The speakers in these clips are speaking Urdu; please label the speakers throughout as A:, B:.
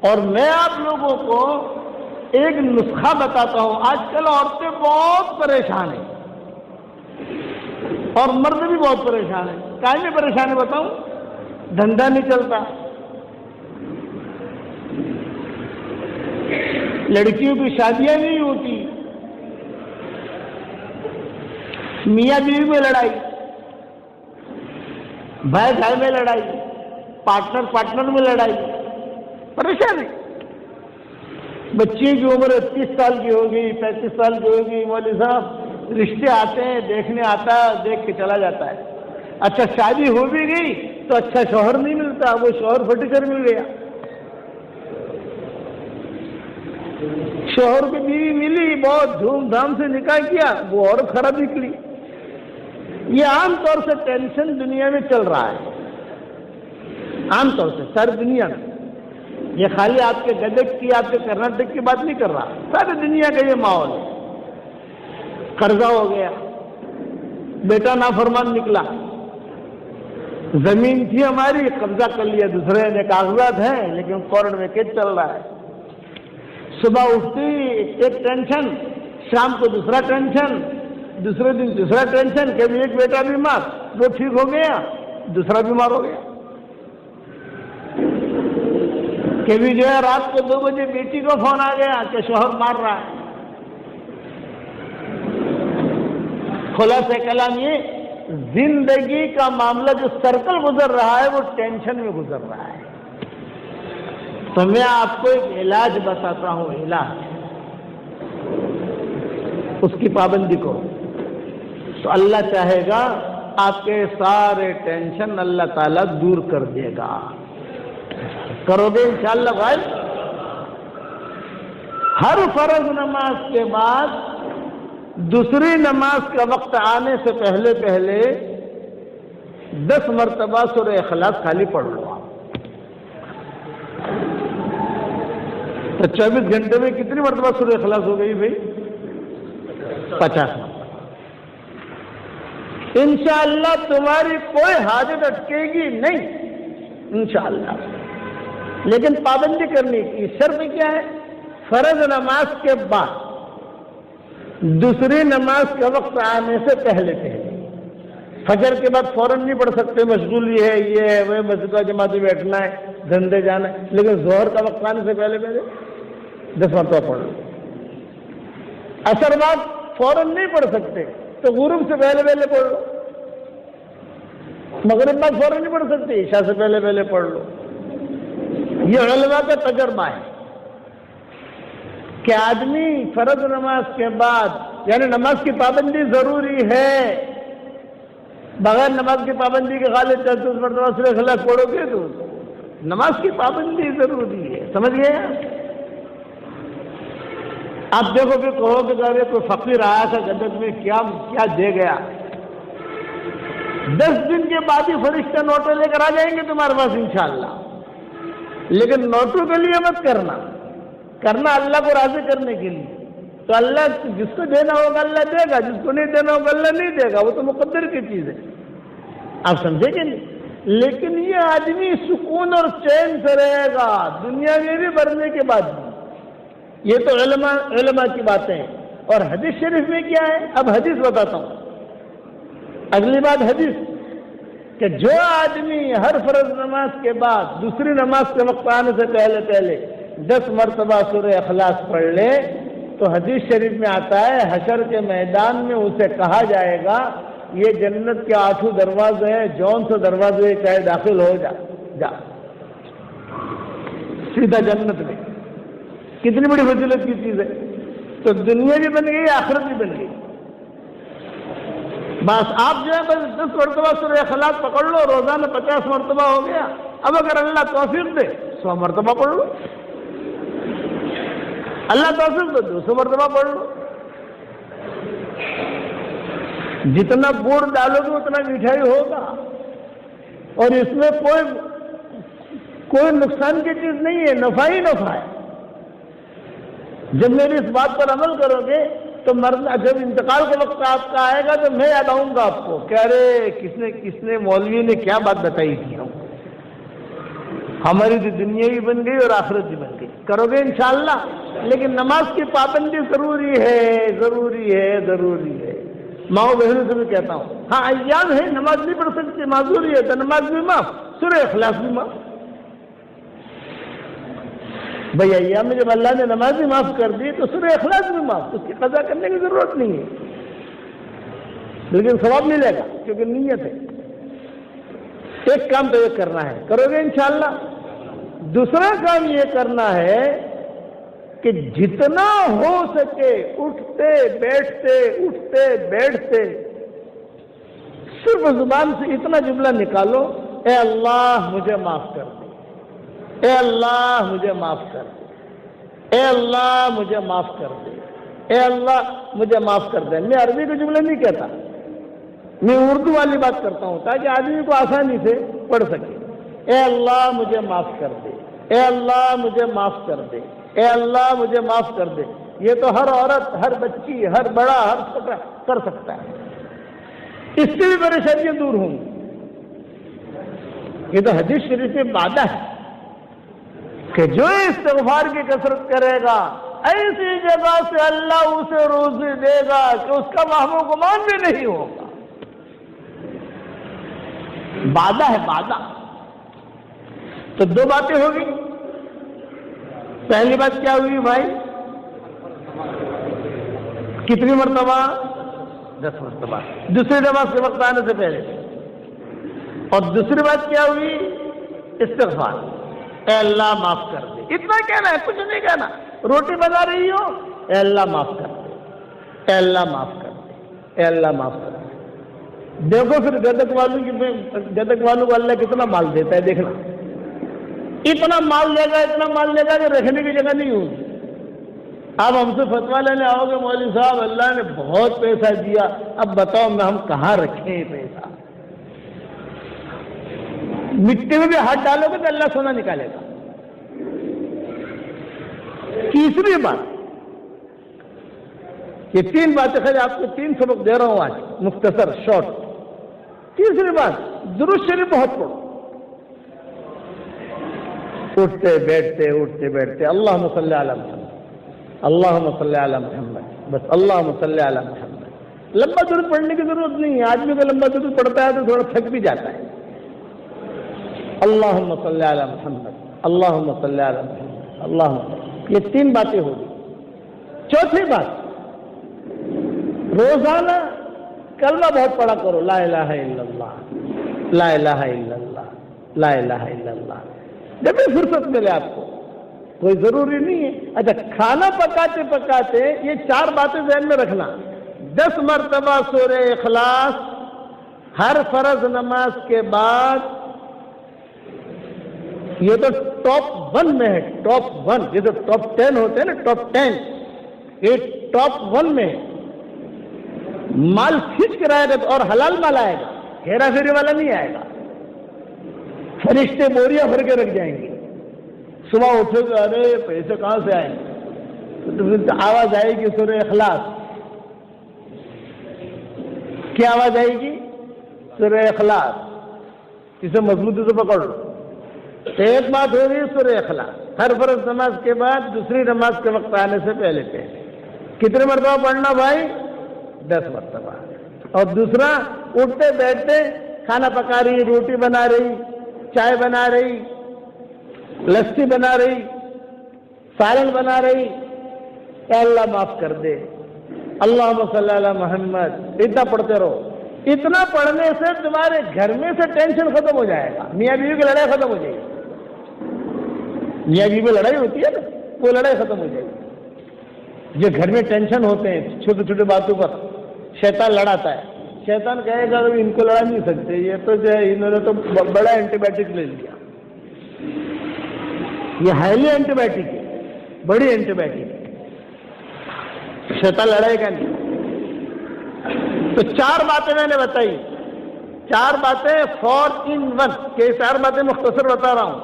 A: اور میں آپ لوگوں کو ایک نسخہ بتاتا ہوں. آج کل عورتیں بہت پریشان ہیں اور مرد بھی بہت پریشان ہیں. کائیں میں پریشان ہے بتاؤں؟ دھندا نہیں چلتا، لڑکیوں کی شادیاں نہیں ہوتی، میاں بیوی میں لڑائی، بھائی بھائی میں لڑائی، پارٹنر میں لڑائی، پریشان ہے. بچی کی عمر 30 سال کی ہوگی، 35 سال کی ہوگی، مولوی صاحب رشتے آتے ہیں، دیکھنے آتا ہے، دیکھ کے چلا جاتا ہے. اچھا شادی ہو بھی گئی تو اچھا شوہر نہیں ملتا، وہ شوہر پھٹ کر مل گیا. شوہر کی بیوی ملی، بہت دھوم دھام سے نکاح کیا، وہ اور خراب نکلی. یہ عام طور سے ٹینشن دنیا میں چل رہا ہے، عام طور سے ساری دنیا میں. یہ خالی آپ کے گدک کی، آپ کے کرناٹک کی بات نہیں کر رہا، ساری دنیا کا یہ ماحول ہے. قرضہ ہو گیا، بیٹا نافرمان نکلا، زمین تھی ہماری قبضہ کر لیا دوسرے نے، کاغذات ہیں لیکن کورٹ میں کیس چل رہا ہے. صبح اٹھتی ایک ٹینشن، شام کو دوسرا ٹینشن، دوسرے دن دوسرا ٹینشن. کبھی ایک بیٹا بیمار، وہ ٹھیک ہو گیا، دوسرا بیمار ہو گیا. کبھی جو ہے رات کو 2 بجے بیٹی کو فون آ گیا کہ شوہر مار رہا ہے. خلاصہ کلام یہ، زندگی کا معاملہ جو سرکل گزر رہا ہے وہ ٹینشن میں گزر رہا ہے. تو میں آپ کو ایک علاج بتاتا ہوں، علاج، اس کی پابندی کو، تو اللہ چاہے گا آپ کے سارے ٹینشن اللہ تعالیٰ دور کر دے گا. کرو گے انشاءاللہ بھائی؟ ہر فرض نماز کے بعد دوسری نماز کا وقت آنے سے پہلے 10 مرتبہ سورہ اخلاص خالی پڑھ لو. آپ تو 24 گھنٹے میں کتنی مرتبہ سورہ اخلاص ہو گئی بھائی؟ 50 مرتبہ. انشاءاللہ تمہاری کوئی حاجت اٹکے گی نہیں انشاءاللہ. لیکن پابندی کرنے کی شرط کیا ہے؟ فرض نماز کے بعد دوسری نماز کا وقت آنے سے پہلے. فجر کے بعد فوراً نہیں پڑھ سکتے، مشغول یہ ہے وہ مسجد جماعت میں بیٹھنا ہے، دھندے جانا ہے. لیکن ظہر کا وقت آنے سے پہلے 10 مرتبہ پڑھ لو. عصر بعد فوراً نہیں پڑھ سکتے تو غروب سے پہلے پڑھ لو. مغرب بعد فوراً نہیں پڑھ سکتے، عشاء سے پہلے پڑھ لو. یہ علماء کا تجربہ ہے کہ آدمی فرض نماز کے بعد، یعنی نماز کی پابندی ضروری ہے، بغیر نماز کی پابندی کے خالی 33 مرتبہ سورہ اخلاص پڑھو گے تو نماز کی پابندی ضروری ہے. سمجھ گئے؟ آپ دیکھو کہ کہو کہ کوئی فقیر آیا تھا جنت میں، کیا دے گیا. 10 دن کے بعد ہی فرشتہ نوٹیں لے کر آ جائیں گے تمہارے پاس انشاءاللہ. لیکن نوٹوں کے لیے مت کرنا اللہ کو راضی کرنے کے لیے. تو اللہ جس کو دینا ہوگا اللہ دے گا، جس کو نہیں دینا ہوگا اللہ نہیں دے گا، وہ تو مقدر کی چیز ہے. آپ سمجھے کہ نہیں؟ لیکن یہ آدمی سکون اور چین سے رہے گا دنیا میں بھی، مرنے کے بعد بھی. یہ تو علماء کی باتیں ہیں. اور حدیث شریف میں کیا ہے؟ اب حدیث بتاتا ہوں. اگلی بات حدیث کہ جو آدمی ہر فرض نماز کے بعد دوسری نماز کے وقت آنے سے پہلے 10 مرتبہ سورہ اخلاص پڑھ لے تو حدیث شریف میں آتا ہے حشر کے میدان میں اسے کہا جائے گا یہ جنت کے 8 دروازے ہیں، جون سے دروازے چاہے داخل ہو جا سیدھا جنت میں. کتنی بڑی فضیلت کی چیز ہے. تو دنیا بھی بن گئی، آخرت بھی بن گئی. بس آپ جو ہے بس 10 مرتبہ سورہ اخلاص پکڑ لو، روزانہ 50 مرتبہ ہو گیا. اب اگر اللہ توفیق دے 100 مرتبہ پڑھ لو، اللہ توفیق دے 200 مرتبہ پڑھ لو. جتنا گڑ ڈالو گے اتنا مٹھائی ہوگا، اور اس میں کوئی نقصان کی چیز نہیں ہے، نفع ہی نفع ہے. جب میری اس بات پر عمل کرو گے تو جب انتقال کا وقت آپ کا آئے گا تو میں یاد آؤں گا آپ کو کہ ارے کس نے مولوی نے کیا بات بتائی تھی. ہماری تو دنیا بھی بن گئی اور آخرت بھی بن گئی. کرو گے انشاءاللہ. لیکن نماز کی پابندی ضروری ہے، ضروری ہے، ضروری ہے. ماؤں بہنوں سے بھی کہتا ہوں، ہاں ایام ہے نماز نہیں پڑھ سکتی، معذوری ہے، تو نماز بھی معاف، سورہ اخلاص بھی معاف. بھئی ایام میں جب اللہ نے نماز بھی معاف کر دی تو سورہ اخلاص بھی معاف، اس کی قضا کرنے کی ضرورت نہیں ہے. لیکن ثواب ملے گا کیونکہ نیت ہے. ایک کام تو یہ کرنا ہے، کرو گے انشاءاللہ. دوسرا کام یہ کرنا ہے کہ جتنا ہو سکے اٹھتے بیٹھتے صرف زبان سے اتنا جملہ نکالو، اے اللہ مجھے معاف کر دے، اے اللہ مجھے معاف کر دے، اے اللہ مجھے معاف کر دے، اے اللہ مجھے معاف کر دے. میں عربی کے جملے نہیں کہتا، میں اردو والی بات کرتا ہوں تاکہ آدمی کو آسانی سے پڑھ سکے. اے اللہ مجھے معاف کر دے، اے اللہ مجھے معاف کر دے، اے اللہ مجھے معاف کر دے. یہ تو ہر عورت، ہر بچی، ہر بڑا، ہر چھوٹا کر سکتا ہے. اس سے بھی پریشانیاں دور ہوں گی. یہ تو حدیث شریف میں وعدہ ہے کہ جو استغفار کی کثرت کرے گا ایسی جگہ سے اللہ اسے روزی دے گا کہ اس کا وہم و گمان بھی نہیں ہوگا. وعدہ ہے، وعدہ. تو دو باتیں ہوگی. پہلی بات کیا ہوئی بھائی؟ کتنی مرتبہ؟ 10 مرتبہ دوسری نماز کے وقت آنے سے پہلے. اور دوسری بات کیا ہوئی؟ استغفار. اے اللہ معاف کر دے. اتنا کہنا ہے، کچھ نہیں کہنا. روٹی بنا رہی ہو، اے اللہ معاف کر دے، اے اللہ معاف کر دے، اے اللہ معاف کر دے. دیکھو پھر گدک والوں کو اللہ کتنا مال دیتا ہے، دیکھنا. اتنا مال لے گا، اتنا مال لے گا کہ رکھنے کی جگہ نہیں ہوگی. آپ ہم سے فتویٰ لینے آؤ گے، مولوی صاحب اللہ نے بہت پیسہ دیا، اب بتاؤ میں ہم کہاں رکھیں یہ پیسہ؟ مٹی میں بھی ہاتھ ڈالو گے تو اللہ سونا نکالے گا. تیسری بات، یہ 3 باتیں خیر آپ کو 3 سبق دے رہا ہوں آج، مختصر شارٹ. تیسری بات، درود شریف بہت پڑھو. اٹھتے بیٹھتے اللہم صلی علی محمد، اللہم صلی علی محمد، بس اللہم صلی علی محمد. لمبا درود پڑھنے کی ضرورت نہیں ہے. آدمی کو لمبا درود پڑھتا ہے تو تھوڑا تھک بھی جاتا ہے. اللہم صلی علی محمد، اللہم صلی علی محمد، اللہم. یہ 3 باتیں ہوگی. چوتھی بات، روزانہ کلمہ بہت پڑھا کرو، لا الہ الا اللہ، لا الہ الا اللہ، لا الہ الا اللہ. جب بھی فرصت ملے آپ کو، کوئی ضروری نہیں ہے. اچھا، کھانا پکاتے یہ 4 باتیں ذہن میں رکھنا. 10 مرتبہ سورہ اخلاص ہر فرض نماز کے بعد. یہ تو ٹاپ 1 میں ہے، ٹاپ 1. یہ تو ٹاپ 10 ہوتے ہیں نا، ٹاپ 10. یہ ٹاپ 1 میں ہے. مال کھینچ کر آئے گا اور حلال مال آئے گا، ہیرا پھیری والا نہیں آئے گا. فرشتے بوریاں بھر کے رکھ جائیں گے. صبح اٹھے گا، ارے پیسے کہاں سے آئیں گے؟ تو پھر آواز آئے گی سورہ اخلاص. کیا آواز آئے گی؟ سورہ اخلاص. اسے مضبوطی سے پکڑ لو. ایک بات ہو رہی ہے سورہ اخلاص ہر فرض نماز کے بعد، دوسری نماز کے وقت آنے سے پہلے. کتنے مرتبہ پڑھنا بھائی؟ 10 مرتبہ. اور دوسرا، اٹھتے بیٹھتے کھانا پکا رہی، روٹی بنا رہی، چائے بنا رہی، لسی بنا رہی، سالن بنا رہی، اے اللہ معاف کر دے، اللہم صلی علی محمد. اتنا پڑھتے رہو. اتنا پڑھنے سے تمہارے گھر میں سے ٹینشن ختم ہو جائے گا. میاں بیوی کی لڑائی ختم ہو جائے گی. میاں بیوی میں لڑائی ہوتی ہے نا، وہ لڑائی ختم ہو جائے گی. جو گھر میں ٹینشن ہوتے ہیں چھوٹی چھوٹی باتوں پر، شیطان لڑاتا ہے. شیطان کہے گا ان کو لڑا نہیں سکتے، یہ تو جو ہے انہوں نے تو بڑا اینٹی بایوٹک لے لیا. یہ ہائیلی اینٹی بایوٹک ہے، بڑی اینٹی بایوٹک ہے. شیطان لڑائے گا نہیں. تو 4 باتیں میں نے بتائی، 4 باتیں 4 in 1. کہ 4 باتیں مختصر بتا رہا ہوں.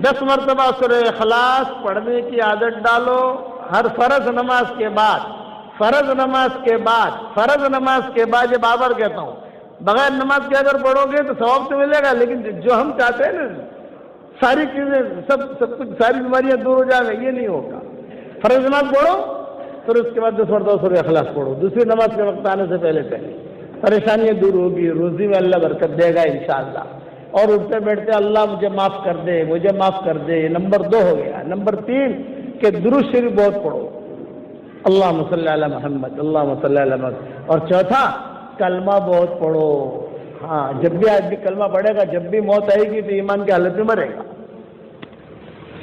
A: 10 مرتبہ سورہ اخلاص پڑھنے کی عادت ڈالو ہر فرض نماز کے بعد. فرض نماز کے بعد یہ بار کہتا ہوں، بغیر نماز کے اگر پڑھو گے تو ثواب تو ملے گا، لیکن جو ہم چاہتے ہیں نا ساری چیزیں سب کچھ ساری بیماریاں دور ہو جائیں گی، یہ نہیں ہوگا۔ فرض نماز پڑھو، پھر اس کے بعد 10 مرتبہ سورہ اخلاص پڑھو، دوسری نماز کے وقت آنے سے پہلے پریشانیاں دور ہوگی، روزی میں اللہ برکت دے گا انشاءاللہ۔ اور اٹھتے بیٹھتے اللہ مجھے معاف کر دے، مجھے معاف کر دے، یہ نمبر 2 ہو گیا۔ نمبر 3 کہ درود شریف بہت پڑھو، اللہم صلی علی محمد، اللہم صلی علی محمد۔ اور چوتھا کلمہ بہت پڑھو۔ ہاں، جب بھی آدمی کلمہ پڑھے گا، جب بھی موت آئے گی تو ایمان کی حالت میں مرے گا،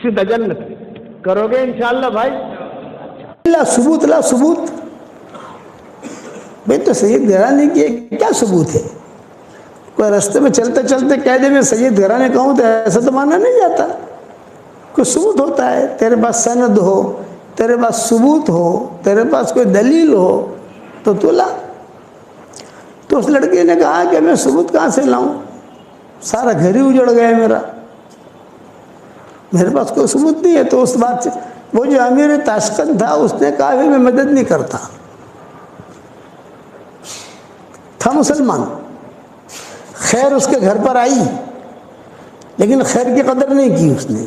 A: سیدھا جنت کرو گے انشاءاللہ بھائی۔
B: لا ثبوت، لا ثبوت، بھئی تو سید گھرانے کی کیا ثبوت ہے؟ کوئی رستے میں چلتے چلتے کہہ دے میں سید گھرانے کہوں تو ایسا تو مانا نہیں جاتا، کوئی ثبوت ہوتا ہے۔ تیرے پاس سند ہو، تیرے پاس ثبوت ہو، تیرے پاس کوئی دلیل ہو تو لا۔ تو اس لڑکی نے کہا کہ میں ثبوت کہاں سے لاؤں، سارا گھر ہی اجڑ گیا میرا، میرے پاس کوئی ثبوت نہیں ہے۔ تو اس بات سے وہ جو امیر تاشقند تھا اس نے کہا کہ میں مدد نہیں کرتا، تھا مسلمان، خیر اس کے گھر پر آئی لیکن خیر کی قدر نہیں کی اس نے،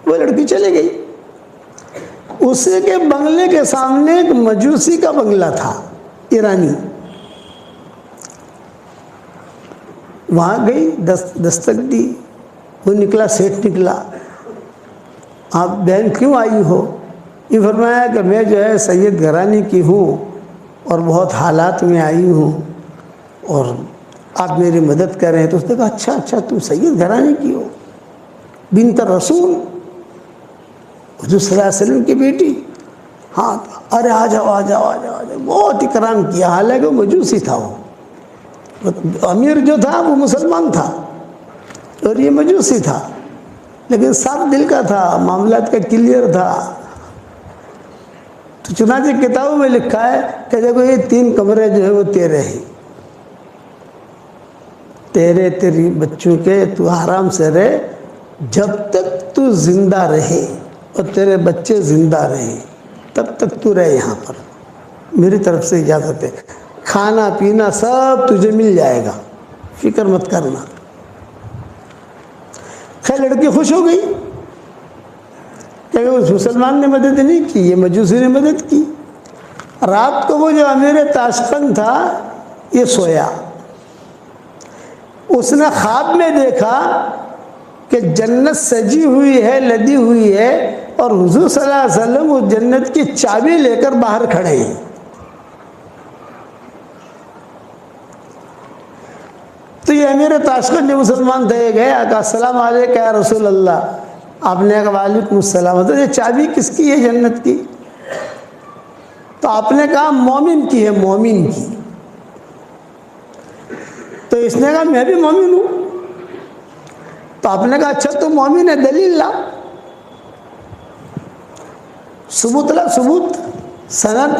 B: وہ لڑکی چلے گئی۔ اس کے بنگلے کے سامنے ایک مجوسی کا بنگلہ تھا، ایرانی، وہاں گئی، دستک دی، وہ نکلا، سیٹھ نکلا۔ آپ بہن کیوں آئی ہو؟ یہ فرمایا کہ میں جو ہے سید گھرانے کی ہوں اور بہت حالات میں آئی ہوں اور آپ میری مدد کریں۔ تو اس نے کہا اچھا اچھا تم سید گھرانے کی ہو، بنت رسول، حضور صلی اللہ علیہ وسلم کی بیٹی؟ ہاں، ارے آ جاؤ آ جاؤ آ جاؤ آ جاؤ، بہت اکرام کیا۔ حالانکہ وہ مجوسی تھا، وہ امیر جو تھا وہ مسلمان تھا اور یہ مجوسی تھا، لیکن صاف دل کا تھا، معاملات کا کلیئر تھا۔ تو چنانچہ کتابوں میں لکھا ہے کہ دیکھو یہ 3 کمرے جو ہے وہ تیرے ہیں، تیرے تیری بچوں کے، تو آرام سے رہے جب تک تو زندہ رہے اور تیرے بچے زندہ رہے، تب تک تو رہے یہاں پر، میری طرف سے اجازت ہے، کھانا پینا سب تجھے مل جائے گا، فکر مت کرنا۔ خیر لڑکی خوش ہو گئی کہ اس مسلمان نے مدد نہیں کی، یہ مجوسی نے مدد کی۔ رات کو وہ جو امیر تاشقند تھا یہ سویا، اس نے خواب میں دیکھا کہ جنت سجی ہوئی ہے، لدی ہوئی ہے، اور حضور صلی اللہ علیہ وسلم اس جنت کی چابی لے کر باہر کھڑے ہیں۔ تو یہ امیر تاشقند جو مسلمان تھے گئے، کہا السلام علیکم یا رسول اللہ۔ آپ نے کہا وعلیکم السلام۔ تو یہ چابی کس کی ہے جنت کی؟ تو آپ نے کہا مومن کی ہے، مومن کی۔ تو اس نے کہا میں بھی مومن ہوں۔ تو آپ نے کہا اچھا تو مومن ہے، دلیل لا، ثبوت لا، ثبوت، سند،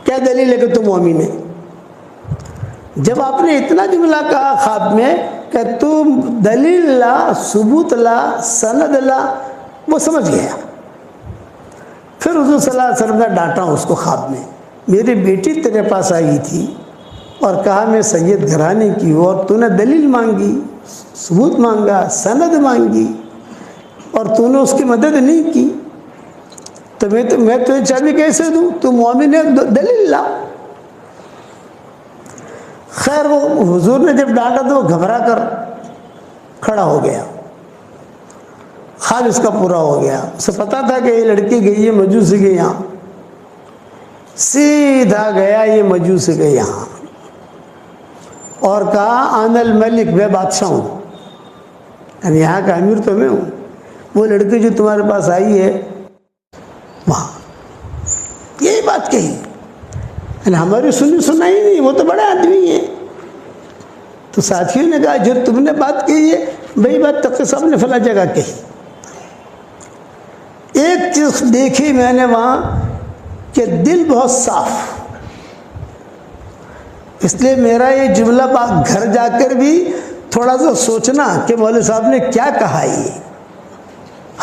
B: کیا دلیل ہے کہ تو مومن ہے؟ جب آپ نے اتنا جملہ کہا خواب میں کہ تم دلیل لا، ثبوت لا، سند لا، وہ سمجھ گیا۔ پھر حضور صلی اللہ علیہ وسلم نے ڈانٹا اس کو خواب میں، میری بیٹی تیرے پاس آئی تھی اور کہا میں سید گھرانے کی ہوں، اور تو نے دلیل مانگی، ثبوت مانگا، سند مانگی، اور تو نے اس کی مدد نہیں کی، تو میں تجھے چابی کیسے دوں؟ تو مومن ہے، دلیل لا۔ خیر وہ حضور نے جب ڈانٹا تو وہ گھبرا کر کھڑا ہو گیا، خواب اس کا پورا ہو گیا۔ اسے پتا تھا کہ یہ لڑکی گئی ہے مجوسی کے یہاں، سیدھا گیا یہ مجوسی کے یہاں اور کہا آنا الملک، میں بادشاہ ہوں، یعنی یہاں کا امیر تو میں ہوں۔ وہ لڑکی جو تمہارے پاس آئی ہے وہاں یہی بات کہی، یعنی ہماری سنی سنائی نہیں، وہ تو بڑے آدمی ہیں۔ تو ساتھیوں نے کہا جو تم نے بات کہی ہے وہی بات تقی صاحب نے فلاں جگہ کہی۔ ایک چیز دیکھی میں نے وہاں کہ دل بہت صاف، اس لیے میرا یہ جملہ گھر جا کر بھی تھوڑا سا سوچنا کہ مولوی صاحب نے کیا کہا۔ یہ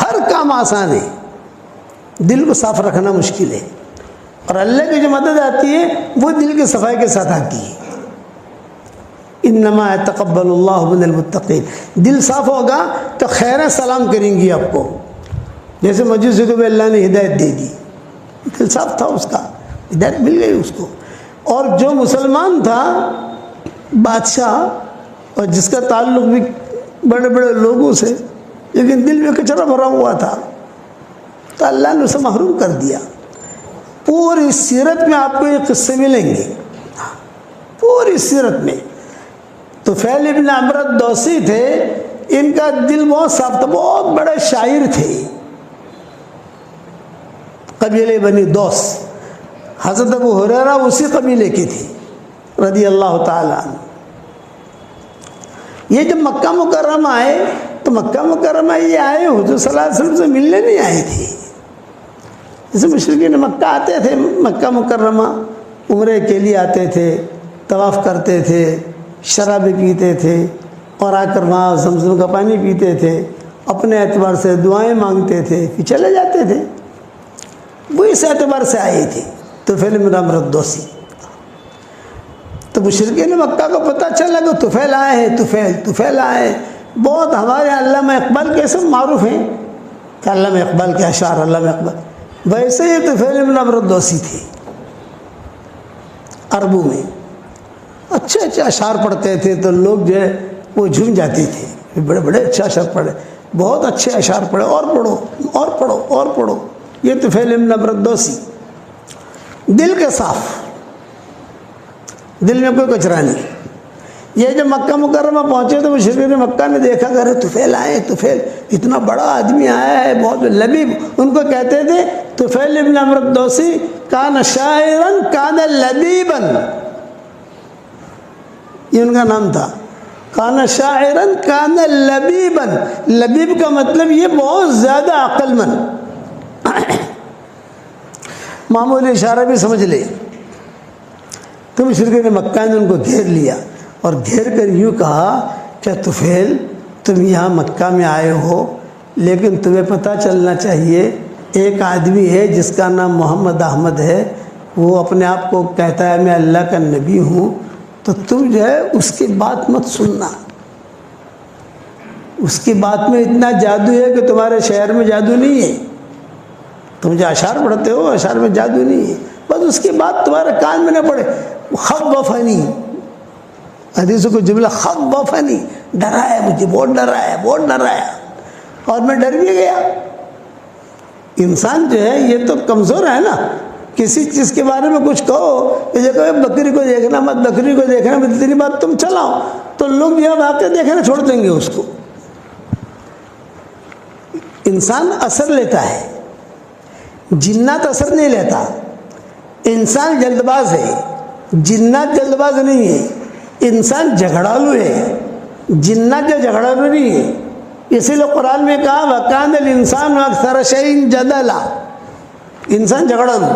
B: ہر کام آسان ہے، دل کو صاف رکھنا مشکل ہے، اور اللہ کی جو مدد آتی ہے وہ دل کی صفائی کے ساتھ آتی ہے۔ انما یتقبل اللہ من المتقین. دل صاف ہوگا تو خیریں سلام کریں گی آپ کو. جیسے مجوسی کو بھی اللہ نے ہدایت دے دی, دل صاف تھا اس کا, ہدایت مل گئی اس کو. اور جو مسلمان تھا بادشاہ اور جس کا تعلق بھی بڑے بڑے لوگوں سے, لیکن دل میں کچرا بھرا ہوا تھا, تو اللہ نے اسے محروم کر دیا. پوری سیرت میں آپ کو یہ قصے ملیں گے, پوری سیرت میں. طفیل ابن عمرو الدوسی تھے, ان کا دل بہت صاف تھا, بہت بڑے شاعر تھے, قبیلے بنی دوس. حضرت ابو ہریرہ اسی قبیلے کے تھے رضی اللہ تعالی عنہ. یہ جب مکہ مکرمہ آئے تو مکہ مکرمہ یہ آئے حضور صلی اللہ علیہ وسلم سے ملنے نہیں آئے تھے. جیسے مشرکین مکہ آتے تھے مکہ مکرمہ عمرے کے لیے آتے تھے, طواف کرتے تھے, شرابیں پیتے تھے, اور آ کر وہاں زمزم کا پانی پیتے تھے, اپنے اعتبار سے دعائیں مانگتے تھے, پھر چلے جاتے تھے. وہ اس اعتبار سے آئے تھے طفیل بن عمرو الدوسی. تو مشرکین مکہ کو پتہ چلا کہ طفیل آئے ہیں, طفیل آئے ہیں. بہت ہمارے علامہ اقبال کے سب معروف ہیں کہ علامہ اقبال کے اشعار, علامہ اقبال. ویسے ہی طفیل بن عمرو الدوسی تھے, عربوں میں اچھے اچھے اشعار پڑھتے تھے تو لوگ جو ہے وہ جھوم جاتے تھے, بڑے بڑے اچھے اشعار پڑھے, بہت اچھے اشعار پڑھے, اور پڑھو اور پڑھو اور پڑھو. یہ طفیل بن عمرو الدوسی دل کے صاف, دل میں کوئی کچرا نہیں. یہ جب مکہ مکرمہ پہنچے تو مشرکین مکہ نے دیکھا کہ ارے طفیل آئے, طفیل اتنا بڑا آدمی آیا ہے, بہت لبیب. ان کو کہتے تھے طفیل بن عمرو الدوسی کان شاعرا کان لبیبا, یہ ان کا نام تھا. کان شاعرا کان لبیبا, لبیب کا مطلب یہ بہت زیادہ عقل مند. معمولی اشارہ بھی سمجھ لے. تو مشرکین مکہ نے ان کو گھیر لیا اور گھیر کر یوں کہا کہ طفیل تم یہاں مکہ میں آئے ہو, لیکن تمہیں پتہ چلنا چاہیے ایک آدمی ہے جس کا نام محمد احمد ہے, وہ اپنے آپ کو کہتا ہے میں اللہ کا نبی ہوں, تو تم جو ہے اس کی بات مت سننا. اس کی بات میں اتنا جادو ہے کہ تمہارے شہر میں جادو نہیں ہے. تم جو اشعار پڑھتے ہو اشعار میں جادو نہیں ہے, بس اس کی بات تمہارے کان میں نہ پڑے. خوفنی, حدیثوں کو جملہ خوفنی, ڈرایا مجھے, بہت ڈرایا, بہت ڈرایا, اور میں ڈر بھی گیا. انسان جو ہے یہ تو کمزور ہے نا, کسی چیز کے بارے میں کچھ کہو کہ جو کہو بکری کو دیکھنا مت, بکری کو دیکھنا مت, اتنی بات تم چلاؤ تو لوگ یہاں واقع دیکھنا چھوڑ دیں گے اس کو. انسان اثر لیتا ہے, جنات اثر نہیں لیتا. انسان جلد باز ہے, جنات جلد باز نہیں ہے. انسان جھگڑالو ہے, جنات جو جھگڑالو نہیں ہے. اسی لیے قرآن میں کہا وَكَانَ الْإِنسَانُ أَكْثَرَ شَيْءٍ جَدَلًا, انسان جھگڑالو.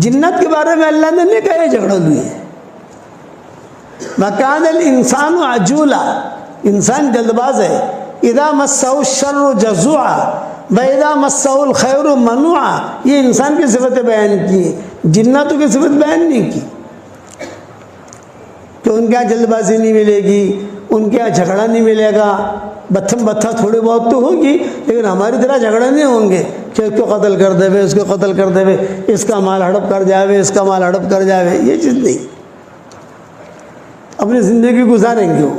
B: جنات کے بارے میں اللہ نے نہیں کہا یہ جھگڑالو ہے. وَكَانَ الْإِنسَانُ عَجُولًا, انسان جلد باز ہے. اِذَا مَسَّهُ الشَّرُّ جَزُوعًا وَإِذَا مَسَّهُ الْخَيْرُ مَنُوعًا, یہ انسان کی صفتیں بیان کی ہیں, جناتوں کی صفت بیان نہیں کی. کہ ان کے یہاں جلد بازی نہیں ملے گی, ان کے یہاں جھگڑا نہیں ملے گا, بتھم بتھا تھوڑی بہت تو ہوگی, لیکن ہماری طرح جھگڑے نہیں ہوں گے کہ اس کو قتل کر دے, اس کو قتل کر دے, اس کا مال ہڑپ کر جاوے, اس کا مال ہڑپ کر جاوے. یہ چیز نہیں, اپنی زندگی گزاریں گے وہ.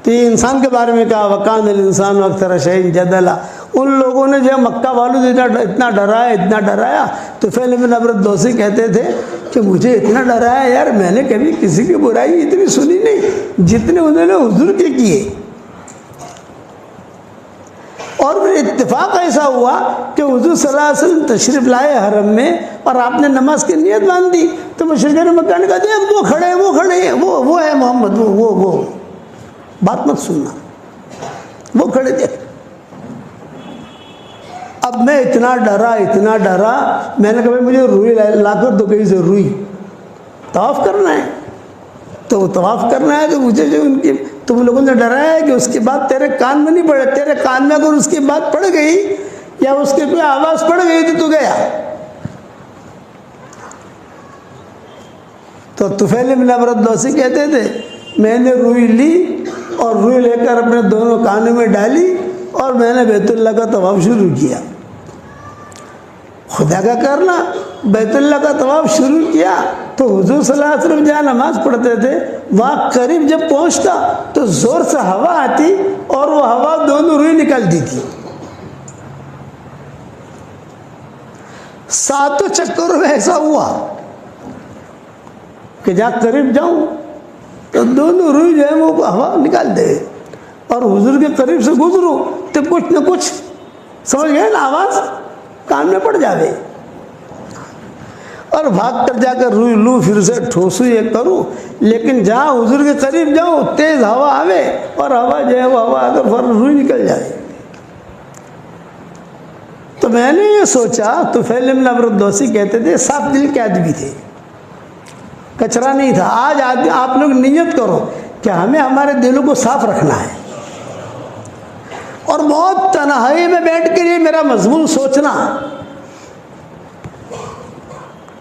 B: تو یہ انسان کے بارے میں کہا وَكَانَ الْإِنسَانُ أَكْثَرَ شَيْءٍ جَدَلًا. ان لوگوں نے جو مکہ والوں سے اتنا ڈرایا. تو طفیل بن عمرو الدوسی کہتے تھے کہ مجھے اتنا ڈرایا یار, میں نے کبھی کسی کی برائی اتنی سنی نہیں جتنے انہوں نے حضور کے کیے. اور پھر اتفاق ایسا ہوا کہ حضور صلی اللہ علیہ وسلم تشریف لائے حرم میں, اور آپ نے نماز کی نیت باندھ دی. تو مشرکین مکہ نے کہا دیکھ وہ کھڑے ہیں, وہ ہے محمد, وہ بات مت سننا, وہ کھڑے دیکھ. اب میں اتنا ڈرا, میں نے کہا مجھے روئی لا کر دو, کہیں سے روئی, طواف کرنا ہے. تو وہ طواف کرنا ہے تو مجھے جو ان کی تم لوگوں نے ڈرایا ہے کہ اس کی بات تیرے کان میں نہیں پڑے, تیرے کان میں اگر اس کی بات پڑ گئی یا اس کی کوئی آواز پڑ گئی تو گیا. تو طفیل بن عمرو الدوسی کہتے تھے میں نے روئی لی اور روئی لے کر اپنے دونوں کانوں میں ڈالی اور میں نے بیت اللہ کا طواف شروع کیا. خدا کا کرنا، بیت اللہ کا طواف شروع کیا تو حضور صلی اللہ علیہ وسلم جہاں نماز پڑھتے تھے وہاں قریب جب پہنچتا تو زور سے ہوا آتی اور وہ ہوا دونوں روئی نکلتی تھی. 7 چکروں میں ایسا ہوا کہ جہاں قریب جاؤں تو دونوں روئی جو ہے وہ ہوا نکال دے اور حضور کے قریب سے گزروں تو کچھ نہ کچھ سمجھ گئے نا، آواز کان میں پڑ جاوے اور بھاگ کر جا کر روئی لوں، پھر سے ٹھوسوں یہ کروں، لیکن جہاں حضور کے قریب جاؤں تیز ہوا آوے اور ہوا جو ہے وہ ہوا آ کر فوراً روئی نکل جائے. تو میں نے یہ سوچا، طفیل بن عمرو الدوسی کہتے تھے صاف دل کے آدمی تھے، کچرا نہیں تھا. آج آپ لوگ نیت کرو کہ ہمیں ہمارے دلوں کو صاف رکھنا ہے اور بہت تنہائی میں بیٹھ کے یہ میرا مضمون سوچنا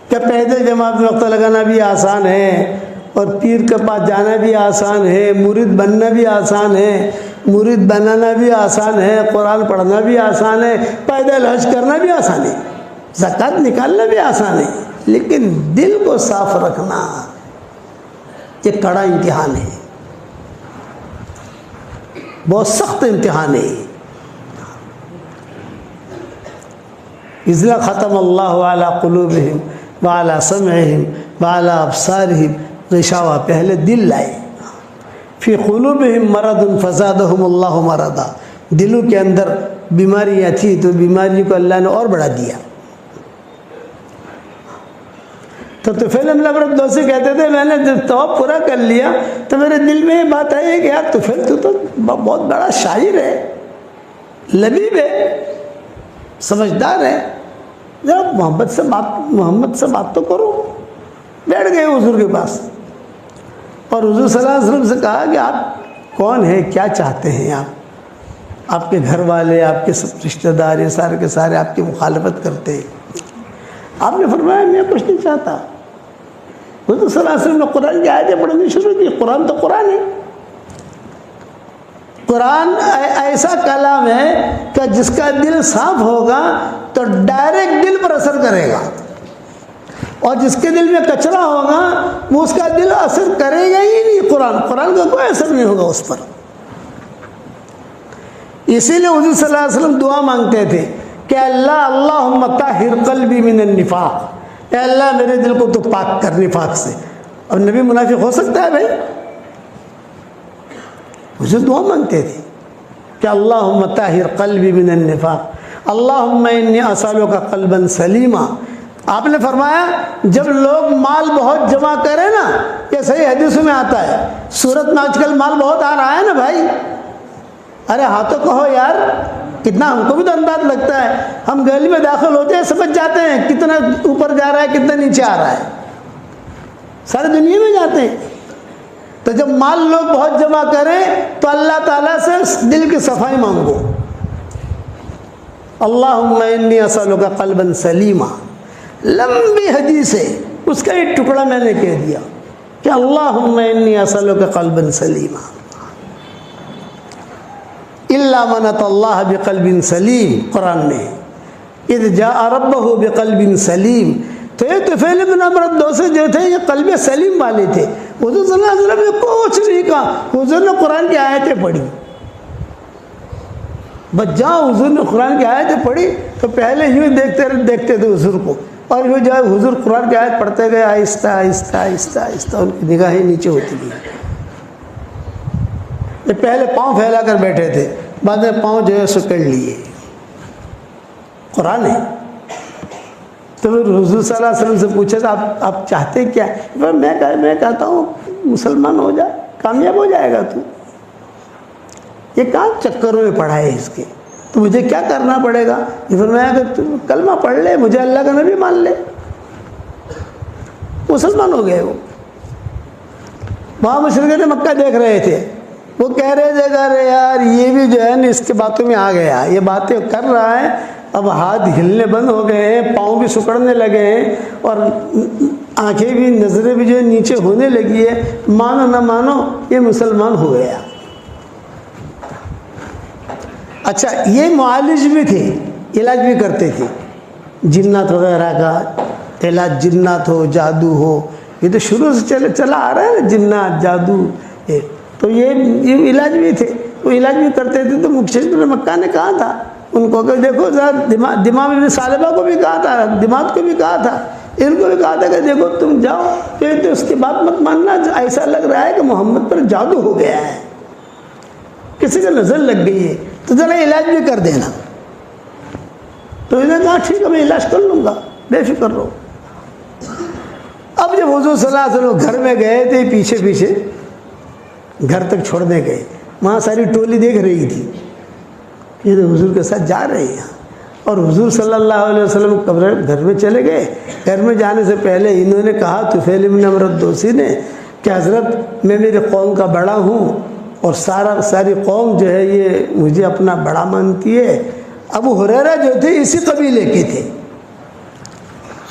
B: کہ پیدل جماعت میں وقت لگانا بھی آسان ہے اور پیر کے پاس جانا بھی آسان ہے، مرید بننا بھی آسان ہے، مرید بنانا بھی آسان ہے، قرآن پڑھنا بھی آسان ہے، پیدل حج کرنا بھی آسان ہے، زکوٰۃ نکالنا بھی آسان ہے، لیکن دل کو صاف رکھنا یہ کڑا امتحان ہے، بہت سخت امتحان ہے. اذ ختم اللہ علی قلوبہم وعلی سمعہم وعلی ابصارہم غشاوہ، پہلے دل لائے. فی قلوبہم مرض فزادہم اللہ مرضا، دلوں کے اندر بیماریاں تھی تو بیماری کو اللہ نے اور بڑھا دیا. تو طفیل بن عمرو الدوسی کہتے تھے میں نے جب طواف پورا کر لیا تو میرے دل میں یہ بات آئی کہ یار طفیل تو بہت بڑا شاعر ہے، لبیب ہے، سمجھدار ہے، ذرا محمد سے بات تو کرو. بیٹھ گئے حضور کے پاس اور حضور صلی اللہ علیہ وسلم سے کہا کہ آپ کون ہیں، کیا چاہتے ہیں، آپ کے گھر والے، آپ کے سب رشتہ دار یہ سارے کے سارے آپ کی مخالفت کرتے ہیں. آپ نے فرمایا میں کچھ نہیں چاہتا. حضور صلی اللہ علیہ وسلم نے قرآن کی آیتیں پڑھنی شروع کی. قرآن تو قرآن ہے، قرآن ایسا کلام ہے کہ جس کا دل صاف ہوگا تو ڈائریکٹ دل پر اثر کرے گا اور جس کے دل میں کچرا ہوگا وہ اس کا دل اثر کرے گا ہی نہیں. قرآن کا کوئی اثر نہیں ہوگا اس پر. اسی لیے حضور صلی اللہ علیہ وسلم دعا مانگتے تھے کہ اللہم طہر قلبی من النفاق، اے اللہ میرے دل کو تو پاک کر نفاق سے. اور نبی منافق ہو سکتا ہے بھائی؟ حضور دعا مانگتے تھے کہ اللہم طہر قلبی من النفاق اللہم انی اسألک قلبا سلیما. آپ نے فرمایا جب لوگ مال بہت جمع کریں نا، یہ صحیح حدیثوں میں آتا ہے، صورت میں آج کل مال بہت آ رہا ہے نا بھائی، ارے ہاں تو کہو یار، کتنا ہم کو بھی تو انداز لگتا ہے. ہم گلی میں داخل ہوتے ہیں سمجھ جاتے ہیں کتنا اوپر جا رہا ہے کتنا نیچے آ رہا ہے، ساری دنیا میں جاتے ہیں. تو جب مال لوگ بہت جمع کریں تو اللہ تعالیٰ سے دل کی صفائی مانگو. اللہم انی اسألک قلبا سلیما، لمبی حدیث ہے، اس کا ایک ٹکڑا میں نے کہہ دیا کہ اللہم انی اسألک قلبا سلیما. الا من اتى اللہ بقلب سلیم، قرآن میں اذ جاء ربہ بقلب سلیم. تو یہ طفیل بن عمرو الدوسی جو تھے یہ قلب سلیم والے تھے. حضور صلی اللہ علیہ وسلم نے کچھ نہیں کہا، حضور نے قرآن کی آیتیں پڑھی. بس جہاں حضور نے قرآن کی آیتیں پڑھی تو پہلے یوں دیکھتے تھے حضور کو، اور یوں جو ہے حضور قرآن کی آیت پڑھتے گئے آہستہ آہستہ آہستہ آہستہ، ان کی نگاہیں نیچے ہوتی گئی. یہ پہلے پاؤں پھیلا کر بیٹھے تھے، بعد میں پاؤں جو ہے سکڑ لیے. قرآن ہے. تو پھر حضور صلی اللہ علیہ وسلم سے پوچھا تھا آپ چاہتے کیا؟ میں کہتا ہوں مسلمان ہو جائے، کامیاب ہو جائے گا تو. یہ کہاں چکروں میں پڑھا ہے اس کے، تو مجھے کیا کرنا پڑے گا؟ یہ فرمایا کہ تم کلمہ پڑھ لے، مجھے اللہ کا نبی مان لے. مسلمان ہو گئے وہ. وہاں مشرکین مکہ دیکھ رہے تھے، وہ کہہ رہے تھے ارے یار یہ بھی جو ہے نا اس کے باتوں میں آ گیا، یہ باتیں کر رہا ہے، اب ہاتھ ہلنے بند ہو گئے ہیں، پاؤں بھی سکڑنے لگے ہیں، اور آنکھیں بھی نظریں بھی جو ہے نیچے ہونے لگی ہے، مانو نہ مانو یہ مسلمان ہو گیا۔ اچھا یہ معالج بھی تھے، علاج بھی کرتے تھے، جنات وغیرہ کا علاج، جنات ہو جادو ہو، یہ تو شروع سے چلا آ رہا ہے نا، جنات جادو، تو یہ علاج بھی تھے، وہ علاج بھی کرتے تھے۔ تو مکشر مکہ نے کہا تھا ان کو کہ دیکھو ذرا دماغ میں صالبہ کو بھی کہا تھا، دماغ کو بھی کہا تھا، ان کو بھی کہا تھا کہ دیکھو تم جاؤ تو اس کی بات مت ماننا، ایسا لگ رہا ہے کہ محمد پر جادو ہو گیا ہے، کسی کا نظر لگ گئی ہے، تو ذرا علاج بھی کر دینا۔ تو انہوں نے کہا ٹھیک ہے میں علاج کر لوں گا، بے فکر رہو۔ اب جب حضور صلی اللہ علیہ وسلم گھر میں گئے تھے، پیچھے پیچھے گھر تک چھوڑنے گئے، وہاں ساری ٹولی دیکھ رہی تھی، یہ تو حضور کے ساتھ جا رہے ہیں، اور حضور صلی اللہ علیہ وسلم گھر میں چلے گئے۔ گھر میں جانے سے پہلے انہوں نے کہا طفیل بن عمرو الدوسی نے کہ حضرت میں میری قوم کا بڑا ہوں، اور ساری قوم جو ہے یہ مجھے اپنا بڑا مانتی ہے۔ ابو ہریرہ جو تھے اسی قبیلے کے تھے،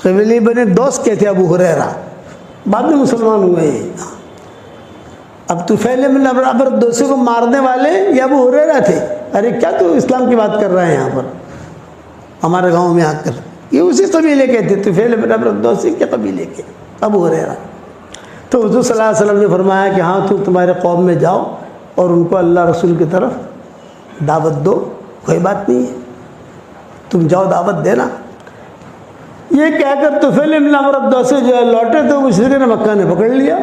B: قبیلے بنے دوست کے تھے ابو ہریرہ، بعد میں مسلمان ہوئے ہیں۔ اب طفیل بن عمرو الدوسی کو مارنے والے یہ ابو ہریرہ تھے۔ ارے کیا تو اسلام کی بات کر رہے ہیں یہاں پر ہمارے گاؤں میں آ کر؟ یہ اسی قبیلے کے تھے، طفیل بن عمرو الدوسی کے قبیلے کے ابو ہریرہ۔ تو حضور صلی اللہ علیہ وسلم نے فرمایا کہ ہاں تم تمہارے قوم میں جاؤ اور ان کو اللہ رسول کی طرف دعوت دو، کوئی بات نہیں ہے، تم جاؤ دعوت دینا۔ یہ کہہ کر طفیل بن عمرو الدوسی جو ہے لوٹے تو مشرکین مکہ نے پکڑ لیا۔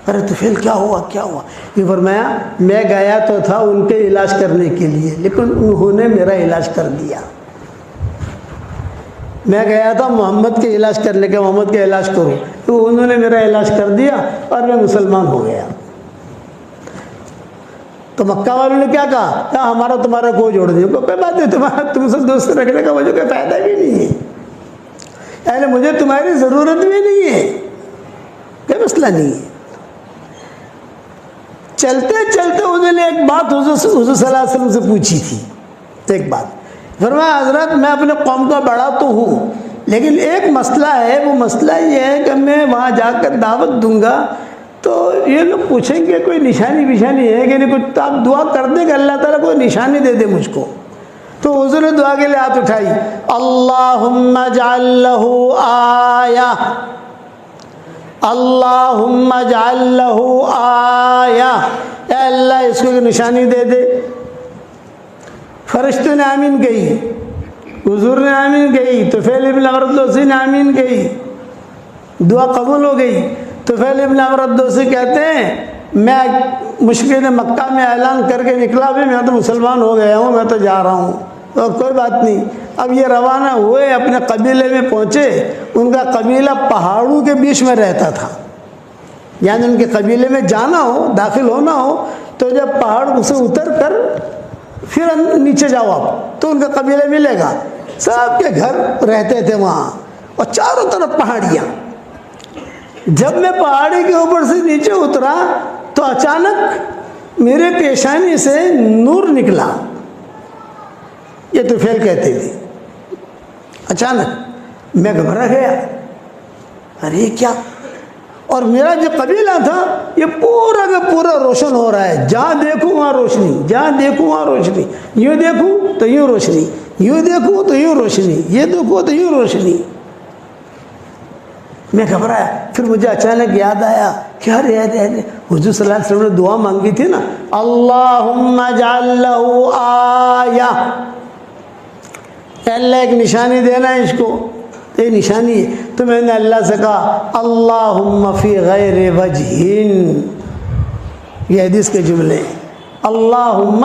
B: ارے طفیل کیا ہوا کیا ہوا؟ یہ فرمایا میں گیا تو تھا ان کے علاج کرنے کے لیے، لیکن انہوں نے میرا علاج کر دیا۔ میں گیا تھا محمد کے علاج کرنے کے، محمد کا علاج کروں، تو انہوں نے میرا علاج کر دیا اور میں مسلمان ہو گیا۔ تو مکہ والوں نے کیا کہا؟ کہا ہمارا تمہارا کوئی جوڑ نہیں، کوئی بات نہیں، تم سے دوست رکھنے کا مجھے کوئی فائدہ بھی نہیں ہے، یعنی مجھے تمہاری ضرورت بھی نہیں ہے، کوئی مسئلہ نہیں ہے۔ چلتے چلتے انہوں نے ایک بات حضور صلی اللہ علیہ وسلم سے پوچھی تھی، ایک بات، فرمایا حضرت میں اپنے قوم کا بڑا تو ہوں، لیکن ایک مسئلہ ہے، وہ مسئلہ یہ ہے کہ میں وہاں جا کر دعوت دوں گا تو یہ لوگ پوچھیں گے کوئی نشانی ہے کہ نہیں، کچھ تو آپ دعا کر دیں کہ اللہ تعالیٰ کوئی نشانی دے دے مجھ کو۔ تو حضور نے دعا کے لیے ہاتھ اٹھائی، اللہم اجعل لہ آیہ، اللہم اجعل لہ آیہ، اے اللہ اس کو نشانی دے دے۔ فرشتوں نے آمین کہی، حضور نے آمین کہی، طفیل بن عمرو الدوسی نے آمین کہی، دعا قبول ہو گئی۔ طفیل بن عمرو الدوسی کہتے ہیں میں مشرکین مکہ میں اعلان کر کے نکلا بھی، میں تو مسلمان ہو گیا ہوں، میں تو جا رہا ہوں، تو کوئی بات نہیں۔ اب یہ روانہ ہوئے، اپنے قبیلے میں پہنچے، ان کا قبیلہ پہاڑوں کے بیچ میں رہتا تھا، یعنی ان کے قبیلے میں جانا ہو، داخل ہونا ہو تو جب پہاڑ سے اتر کر پھر نیچے جاؤ آپ تو ان کا قبیلہ ملے گا۔ سب کے گھر رہتے تھے وہاں، اور چاروں طرف پہاڑیاں۔ جب میں پہاڑی کے اوپر سے نیچے اترا تو اچانک میرے پیشانی سے نور نکلا، یہ طفیل کہتے تھے۔ اچانک میں گھبرا گیا، ارے کیا؟ اور میرا جو قبیلہ تھا یہ پورا کا پورا روشن ہو رہا ہے، جہاں دیکھوں وہاں روشنی، جہاں دیکھوں وہاں روشنی، یوں دیکھوں تو یوں روشنی، یوں دیکھوں تو یوں روشنی، یہ دیکھوں تو یوں روشنی۔ میں گھبرایا، پھر مجھے اچانک یاد آیا کہ ارے حضور صلی اللہ علیہ وسلم نے دعا مانگی تھی نا، اللہم اجعل لہ آیہ، اللہ ایک نشانی دینا ہے اس کو، یہ نشانی ہے۔ تو میں نے اللہ سے کہا اللہم فی غیر وجہن، یہ حدیث کے جملے، اللہم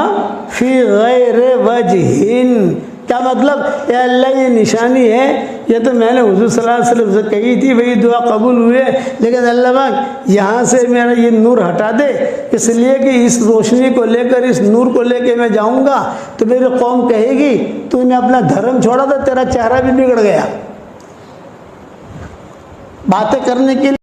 B: فی غیر وجہن، کیا مطلب؟ اے اللہ یہ نشانی ہے، یہ تو میں نے حضور صلی اللہ علیہ وسلم سے کہی تھی، وہی دعا قبول ہوئے، لیکن اللہ پاک یہاں سے میرا یہ نور ہٹا دے، اس لیے کہ اس روشنی کو لے کر، اس نور کو لے کے میں جاؤں گا تو میری قوم کہے گی تو نے اپنا دھرم چھوڑا تھا، تیرا چہرہ بھی بگڑ گیا۔ باتیں کرنے کے لیے